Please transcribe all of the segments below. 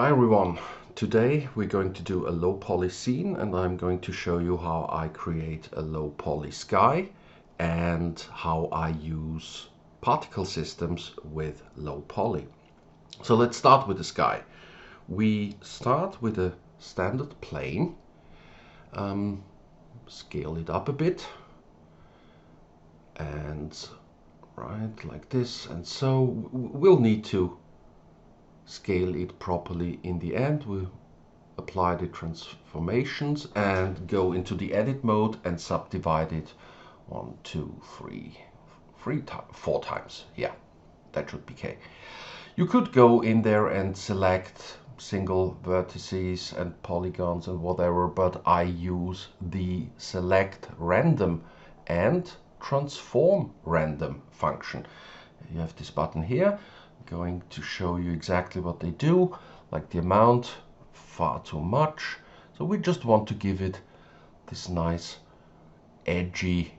Hi everyone, today we're going to do a low poly scene and I'm going to show you how I create a low poly sky and how I use particle systems with low poly. So let's start with the sky. We start with a standard plane, scale it up a bit and right like this, and so we'll need to scale it properly in the end. We apply the transformations and go into the edit mode and subdivide it 1, 2, 3, 4 times. Yeah, that should be okay. You could go in there and select single vertices and polygons and whatever, but I use the select random and transform random function. You have this button here, going to show you exactly what they do, like the amount, far too much. So we just want to give it this nice edgy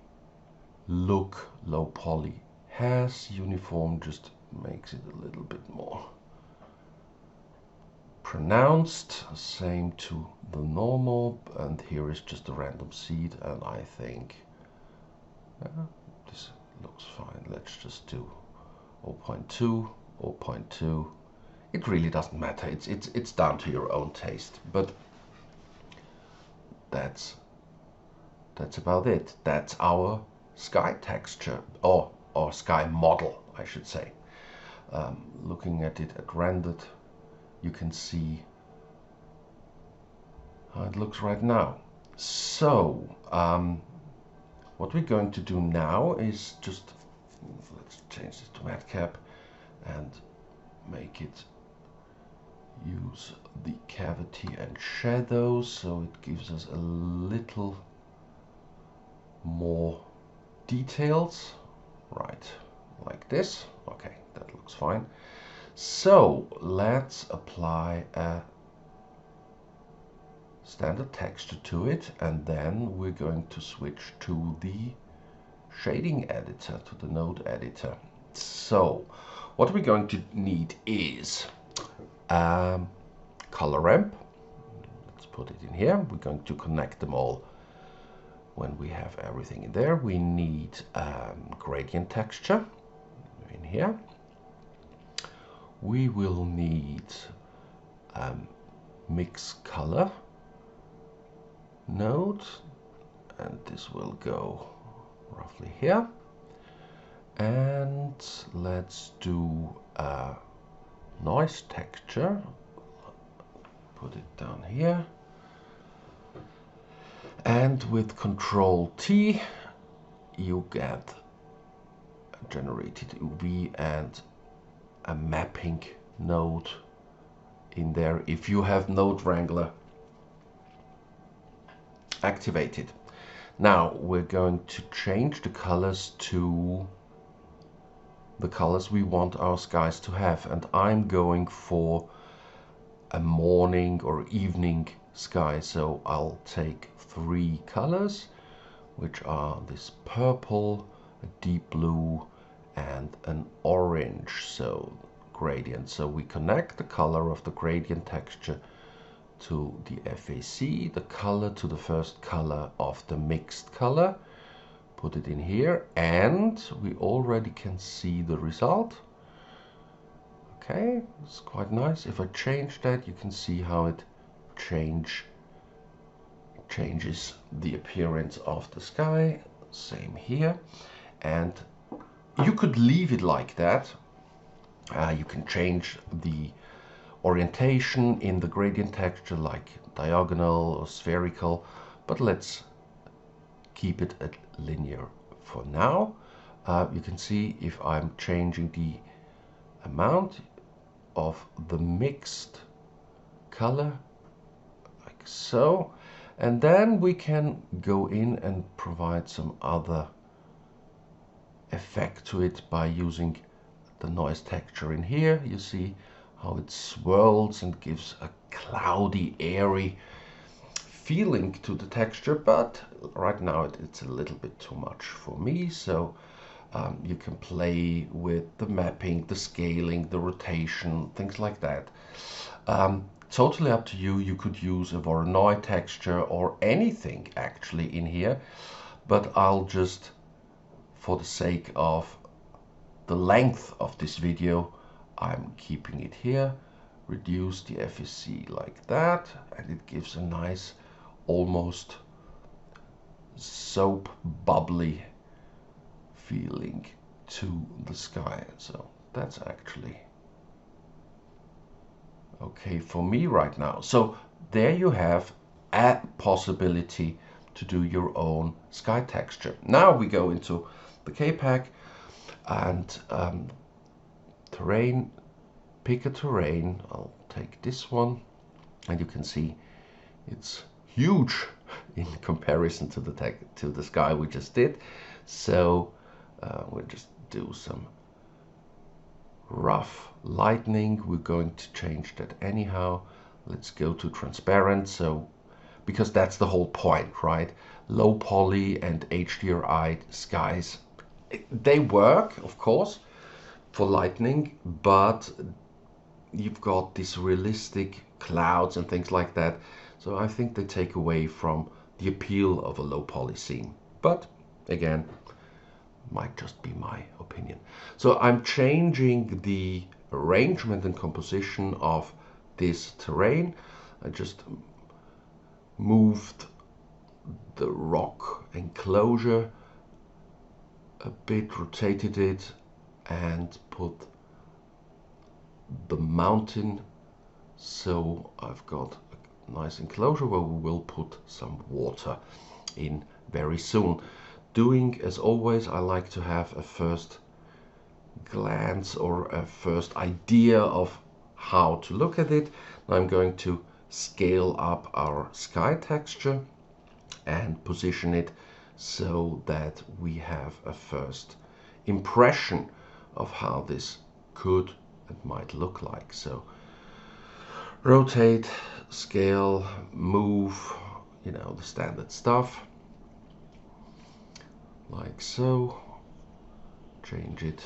look low poly has. Uniform just makes it a little bit more pronounced. Same to the normal, and here is just a random seed, and I think this looks fine. Let's just do 0.2, 0.2. It really doesn't matter. It's down to your own taste. But that's about it. That's our sky texture, or sky model, I should say. Looking at it at rendered, you can see how it looks right now. So what we're going to do now is just, let's change this to madcap and make it use the cavity and shadows, so it gives us a little more details, right, like this. Okay, that looks fine. So let's apply a standard texture to it, and then we're going to switch to the shading editor, to the node editor. So what we're going to need is color ramp. Let's put it in here. We're going to connect them all when we have everything in there. We need gradient texture in here. We will need mix color node, and this will go roughly here. And let's do noise texture. Put it down here, and with Control T you get a generated UV and a mapping node in there if you have Node Wrangler activated. Now we're going to change the colors to the colors we want our skies to have, and I'm going for a morning or evening sky, so I'll take 3 colors, which are this purple, a deep blue and an orange, so gradient. So we connect the color of the gradient texture to the FAC, the color to the first color of the mixed color, put it in here, and we already can see the result. Okay, it's quite nice. If I change that, you can see how it changes the appearance of the sky. Same here. And you could leave it like that. You can change the orientation in the gradient texture, like diagonal or spherical, but let's keep it at linear for now. You can see if I'm changing the amount of the mixed color like so, and then we can go in and provide some other effect to it by using the noise texture in here. You see how it swirls and gives a cloudy, airy feeling to the texture, but right now it's a little bit too much for me. So you can play with the mapping, the scaling, the rotation, things like that. Totally up to you. You could use a Voronoi texture or anything actually in here, but I'll just, for the sake of the length of this video, I'm keeping it here. Reduce the FSC like that, and it gives a nice, almost soap bubbly feeling to the sky. So that's actually okay for me right now. So there you have a possibility to do your own sky texture. Now we go into the Kpack and terrain. Pick a terrain. I'll take this one, and you can see it's huge in comparison to the sky we just did. So we'll just do some rough lightning. We're going to change that anyhow. Let's go to transparent, so because that's the whole point, right? Low poly and HDRI skies, they work of course for lightning, but you've got these realistic clouds and things like that, so I think they take away from the appeal of a low poly scene. But again, might just be my opinion. So I'm changing the arrangement and composition of this terrain. I just moved the rock enclosure a bit, rotated it, and put the mountain. So I've got a nice enclosure where we will put some water in very soon. Doing as always, I like to have a first glance or a first idea of how to look at it. Now I'm going to scale up our sky texture and position it so that we have a first impression of how this could and might look like. So rotate, scale, move, you know, the standard stuff. Like so. Change it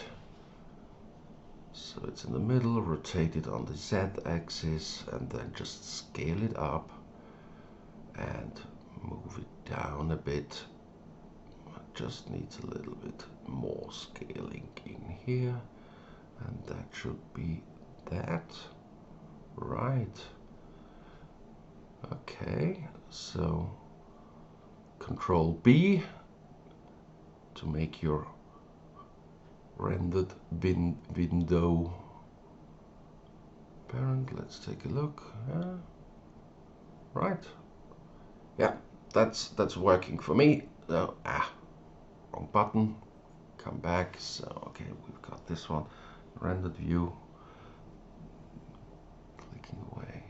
so it's in the middle, rotate it on the Z axis, and then just scale it up and move it down a bit. It just needs a little bit more scaling in here, and that should be that. Right. Okay, so Control B to make your rendered window parent. Let's take a look. Right. Yeah, that's working for me. So, wrong button. Come back. So okay, we've got this one. Rendered view. Clicking away.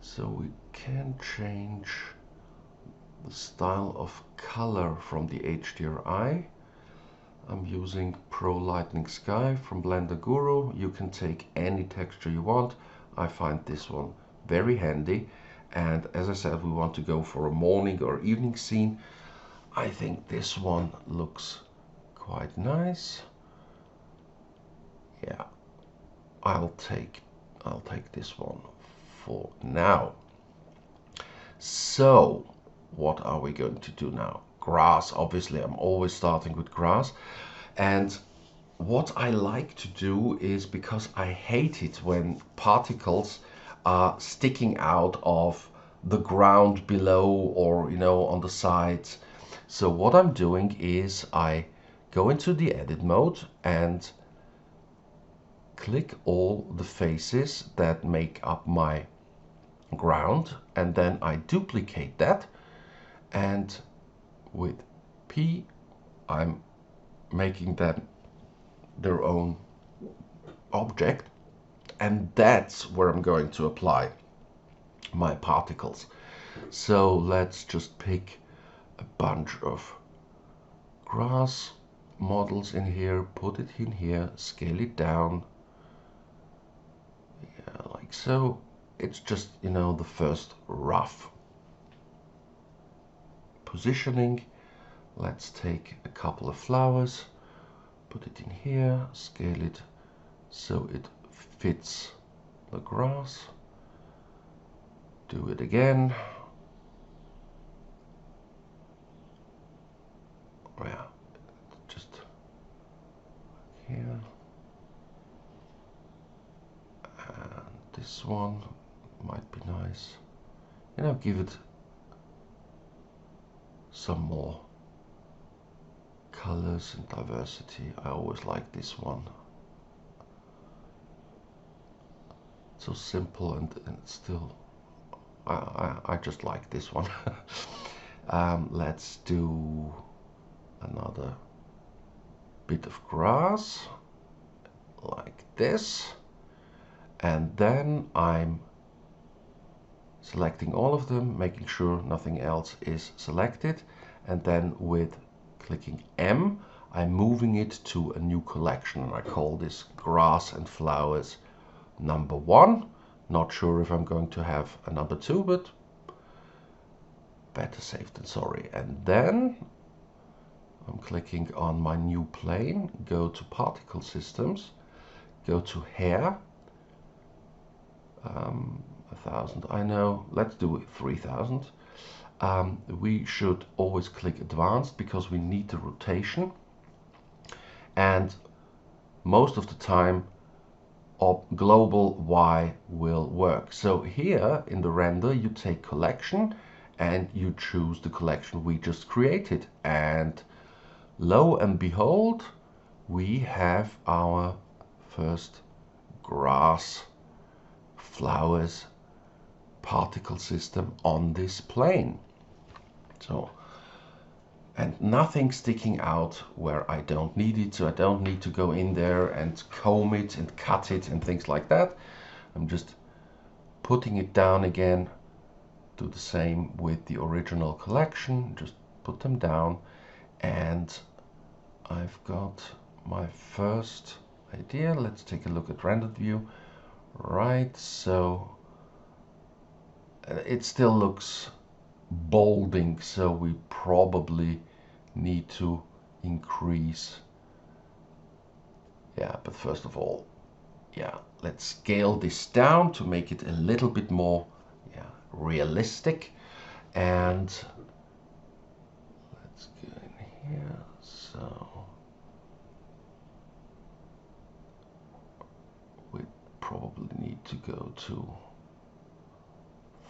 So we can change the style of color from the HDRI. I'm using Pro Lightning Sky from Blender Guru. You can take any texture you want. I find this one very handy, and as I said, we want to go for a morning or evening scene. I think this one looks quite nice. Yeah, I'll take this one for now. So what are we going to do now? Grass, obviously. I'm always starting with grass. And what I like to do is, because I hate it when particles are sticking out of the ground below or, you know, on the sides. So what I'm doing is I go into the edit mode and click all the faces that make up my ground, and then I duplicate that, and with P I'm making them their own object, and that's where I'm going to apply my particles. So let's just pick a bunch of grass models in here, put it in here, scale it down, yeah, like so. It's just, you know, the first rough positioning. Let's take a couple of flowers, put it in here, scale it so it fits the grass. Do it again. Yeah, just here. And this one might be nice. You know, give it some more colors and diversity. I always like this one. So simple and still, I just like this one. Let's do another bit of grass like this, and then I'm selecting all of them, making sure nothing else is selected, and then with clicking M I'm moving it to a new collection, and I call this grass and flowers number 1. Not sure if I'm going to have a number 2, but better safe than sorry. And then I'm clicking on my new plane, go to particle systems, go to hair, 1000, I know, let's do it 3000. We should always click advanced because we need the rotation, and most of the time global Y will work. So here in the render you take collection and you choose the collection we just created, and lo and behold, we have our first grass flowers particle system on this plane. So, and nothing sticking out where I don't need it, so I don't need to go in there and comb it and cut it and things like that. I'm just putting it down again. Do the same with the original collection, just put them down, and I've got my first idea. Let's take a look at rendered view. Right, so it still looks bolding, so we probably need to increase. Yeah, but first of all, yeah, let's scale this down to make it a little bit more, yeah, realistic. And let's go in here. So we probably need to go to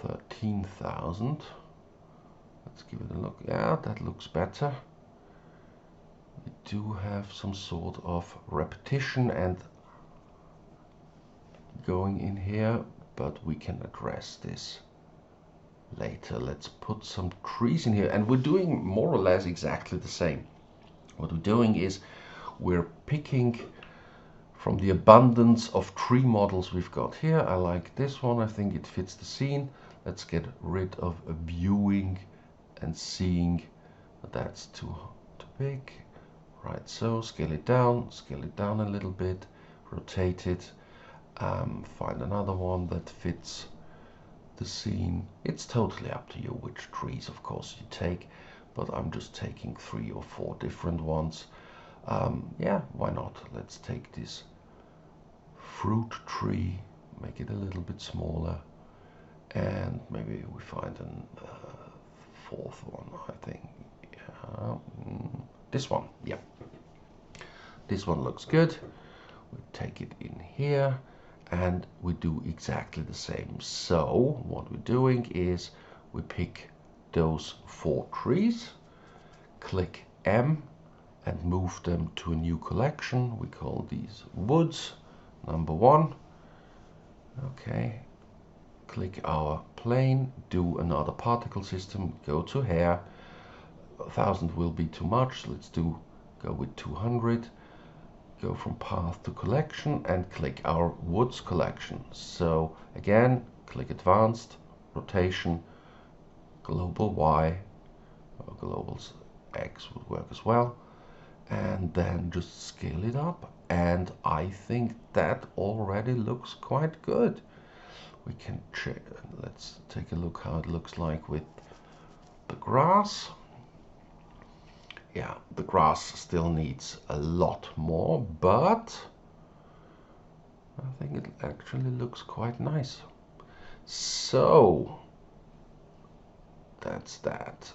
13,000. Let's give it a look. Yeah, that looks better. We do have some sort of repetition and going in here, but we can address this later. Let's put some trees in here, and we're doing more or less exactly the same. What we're doing is we're picking from the abundance of tree models we've got here. I like this one, I think it fits the scene. Let's get rid of viewing and seeing that's too big. Right, so scale it down a little bit, rotate it, find another one that fits the scene. It's totally up to you which trees, of course, you take, but I'm just taking 3 or 4 different ones. Yeah, why not? Let's take this fruit tree, make it a little bit smaller, and maybe we find a 4th one, I think. Yeah, this one, yeah. This one looks good. We take it in here, and we do exactly the same. So what we're doing is we pick those 4 trees, click M, and move them to a new collection. We call these woods number 1. Okay, click our plane, do another particle system, go to hair. 1000 will be too much, let's go with 200. Go from path to collection and click our woods collection. So again, click advanced, rotation, global Y, or global X would work as well, and then just scale it up. And I think that already looks quite good. We can check, let's take a look how it looks like with the grass. Yeah, the grass still needs a lot more, but I think it actually looks quite nice. So that's that.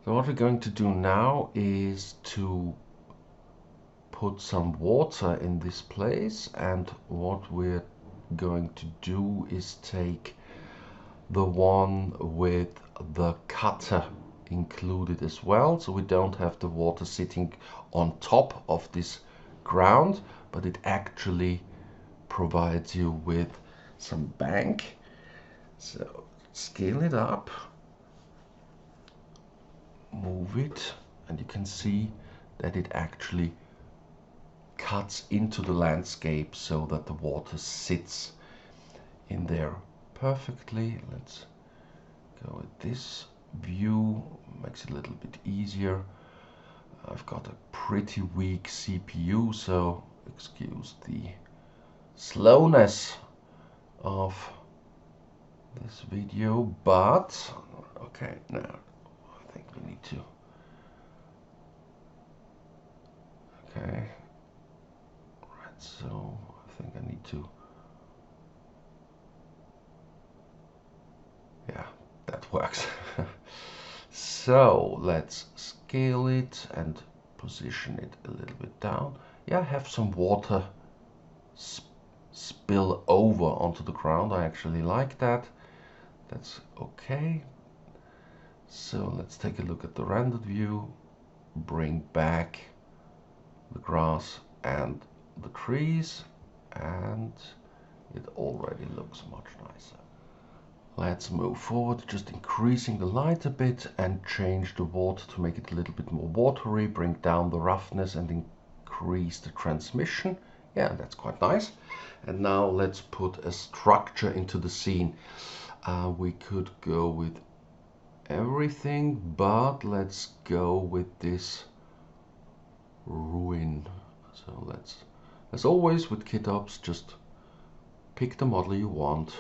So what we're going to do now is to put some water in this place, and what we're going to do is take the one with the cutter included as well, so we don't have the water sitting on top of this ground, but it actually provides you with some bank. So scale it up, move it, and you can see that it actually cuts into the landscape so that the water sits in there perfectly. Let's go with this view, makes it a little bit easier. I've got a pretty weak CPU, so excuse the slowness of this video, but okay, now I think we need to, okay, right, so I think I need to, yeah, that works. So let's scale it and position it a little bit down. Yeah, have some water spill over onto the ground. I actually like that. That's okay. So let's take a look at the rendered view. Bring back the grass and the trees, and it already looks much nicer. Let's move forward, just increasing the light a bit and change the water to make it a little bit more watery, bring down the roughness and increase the transmission. Yeah, that's quite nice. And now let's put a structure into the scene. We could go with everything, but let's go with this ruin. So let's, as always with KitOps, just pick the model you want,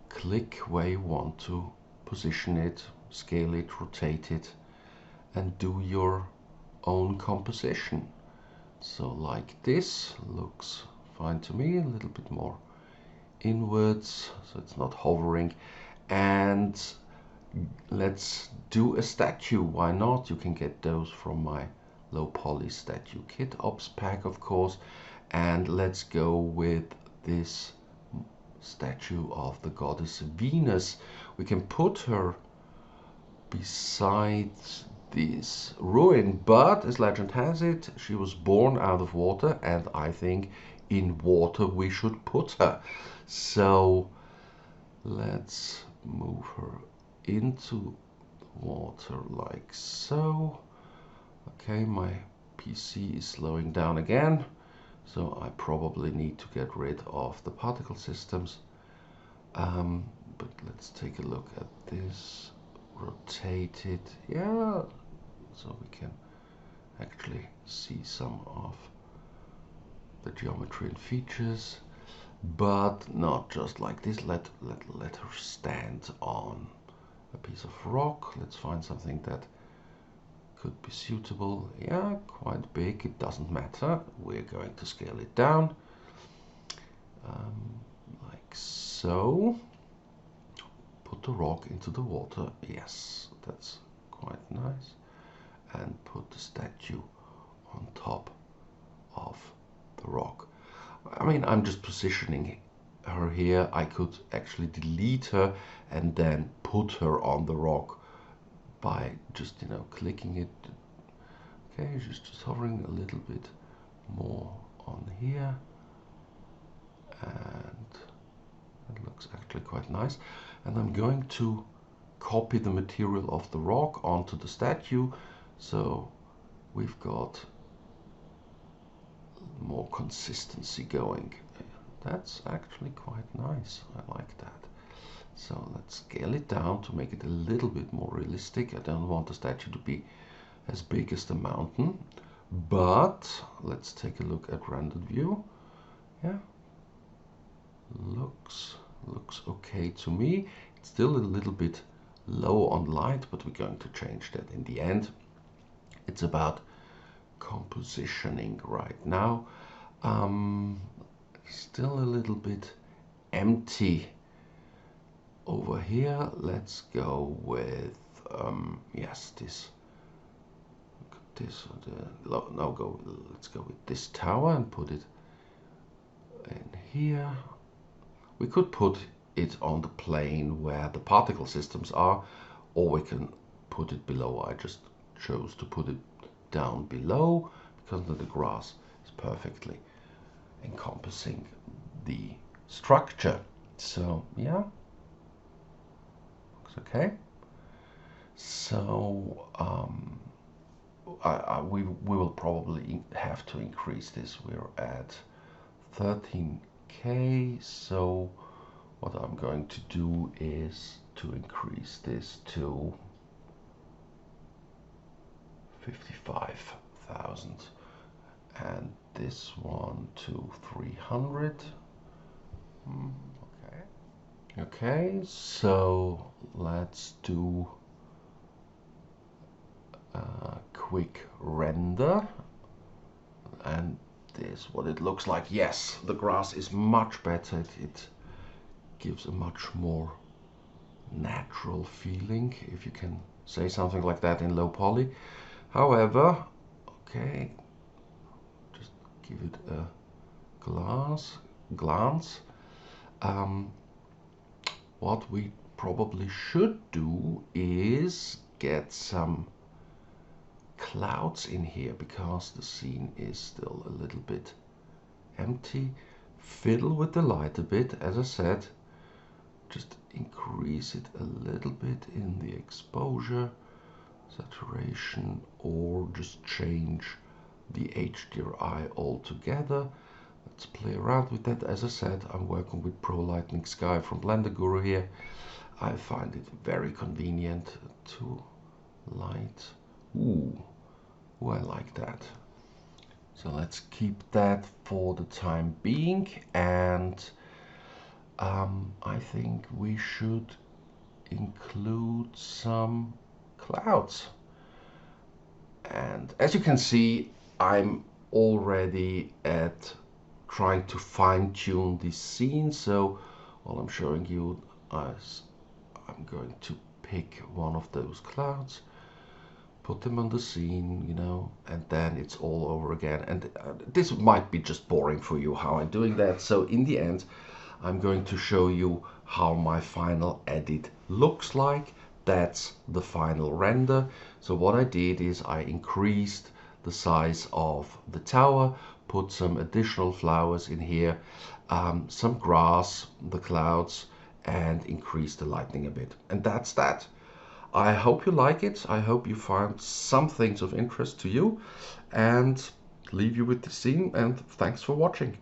click where you want to position it, scale it, rotate it, and do your own composition. So like this looks fine to me, a little bit more inwards so it's not hovering. And let's do a statue, why not? You can get those from my Low Poly statue KitOps pack, of course. And let's go with this statue of the goddess Venus. We can put her beside this ruin, but as legend has it, she was born out of water, and I think in water we should put her. So let's move her into water like so. Okay, my PC is slowing down again, so I probably need to get rid of the particle systems. But let's take a look at this, rotate it, yeah, so we can actually see some of the geometry and features, but not just like this. Let her stand on a piece of rock. Let's find something that could be suitable. Yeah, quite big, it doesn't matter. We're going to scale it down like so. Put the rock into the water. Yes, that's quite nice. And put the statue on top of the rock. I mean, I'm just positioning her here. I could actually delete her and then put her on the rock by just, you know, clicking it. Okay, just hovering a little bit more on here, and it looks actually quite nice. And I'm going to copy the material of the rock onto the statue, so we've got more consistency going. That's actually quite nice. I like that. So let's scale it down to make it a little bit more realistic. I don't want the statue to be as big as the mountain, but let's take a look at rendered view. Yeah, looks okay to me. It's still a little bit low on light, but we're going to change that in the end. It's about compositioning right now. Still a little bit empty over here. Let's go with yes, this. This no, go. Let's go with this tower and put it in here. We could put it on the plane where the particle systems are, or we can put it below. I just chose to put it down below because the grass is perfectly encompassing the structure. So yeah, looks okay. So we will probably have to increase this. We're at 13K, so what I'm going to do is to increase this to 55,000 and this one to 300. Okay, so let's do a quick render, and this is what it looks like. Yes, the grass is much better. It gives a much more natural feeling, if you can say something like that in low poly. However, okay, just give it a glance. What we probably should do is get some clouds in here because the scene is still a little bit empty. Fiddle with the light a bit, as I said. Just increase it a little bit in the exposure, saturation, or just change the HDRI altogether. Let's play around with that. As I said, I'm working with Pro Lightning Sky from Blender Guru here. I find it very convenient to light. Ooh, I like that. So let's keep that for the time being, and I think we should include some clouds. And as you can see, I'm already at trying to fine-tune this scene. So while I'm showing you, I'm going to pick one of those clouds, put them on the scene, you know, and then it's all over again. And this might be just boring for you how I'm doing that. So in the end, I'm going to show you how my final edit looks like. That's the final render. So what I did is I increased the size of the tower, put some additional flowers in here, some grass, the clouds, and increased the lighting a bit. And that's that. I hope you like it. I hope you found some things of interest to you, and leave you with the scene, and thanks for watching.